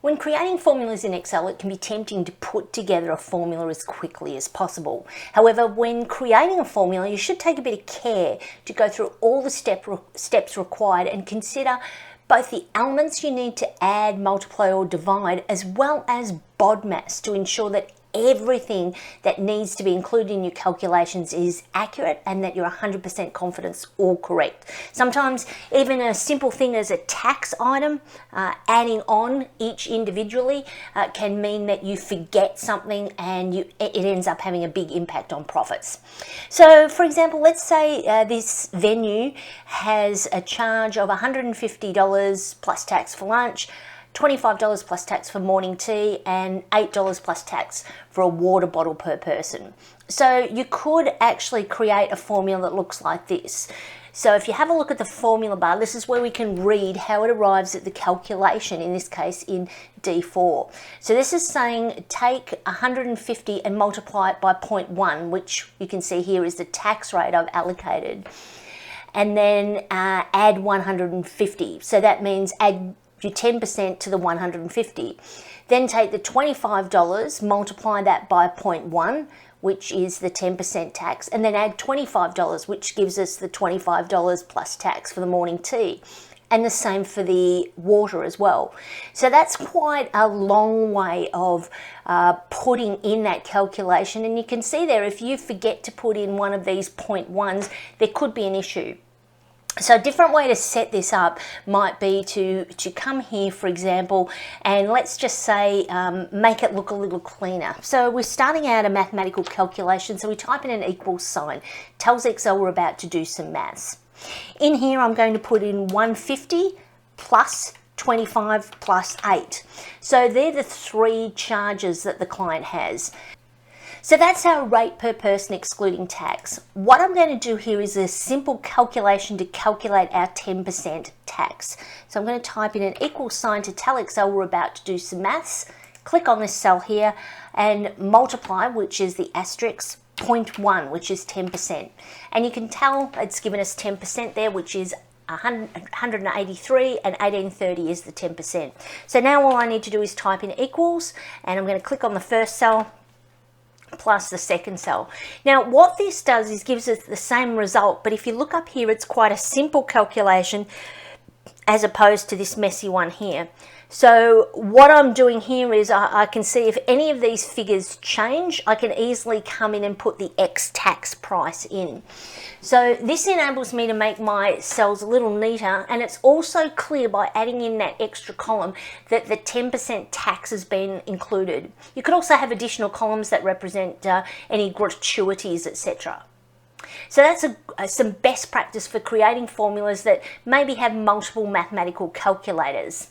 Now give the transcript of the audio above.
When creating formulas in Excel, it can be tempting to put together a formula as quickly as possible. However, when creating a formula, you should take a bit of care to go through all the steps required and consider both the elements you need to add, multiply or divide, as well as BODMAS to ensure that everything that needs to be included in your calculations is accurate and that you're 100% confident it's all correct. Sometimes even a simple thing as a tax item, adding on each individually can mean that you forget something and it ends up having a big impact on profits. So for example, let's say this venue has a charge of $150 plus tax for lunch, $25 plus tax for morning tea, and $8 plus tax for a water bottle per person. So you could actually create a formula that looks like this. So if you have a look at the formula bar, this is where we can read how it arrives at the calculation, in this case in D4. So this is saying take 150 and multiply it by 0.1, which you can see here is the tax rate I've allocated. And then add 150. So that means add your 10% to the 150. Then take the $25, multiply that by 0.1, which is the 10% tax, and then add $25, which gives us the $25 plus tax for the morning tea. And the same for the water as well. So that's quite a long way of putting in that calculation. And you can see there, if you forget to put in one of these 0.1s, there could be an issue. So a different way to set this up might be to come here, for example, and let's just say make it look a little cleaner. So we're starting out a mathematical calculation, so we type in an equals sign. Tells Excel we're about to do some maths. In here I'm going to put in 150 plus 25 plus 8. So they're the three charges that the client has. So that's our rate per person excluding tax. What I'm going to do here is a simple calculation to calculate our 10% tax. So I'm going to type in an equal sign to tell Excel we're about to do some maths. Click on this cell here and multiply, which is the asterisk, 0.1, which is 10%. And you can tell it's given us 10% there, which is 183, and 1830 is the 10%. So now all I need to do is type in equals, and I'm going to click on the first cell plus the second cell. Now what this does is gives us the same result, but if you look up here, it's quite a simple calculation as opposed to this messy one here. So what I'm doing here is I can see if any of these figures change, I can easily come in and put the X tax price in. So this enables me to make my cells a little neater, and it's also clear by adding in that extra column that the 10% tax has been included. You could also have additional columns that represent any gratuities, etc. So that's some best practice for creating formulas that maybe have multiple mathematical calculators.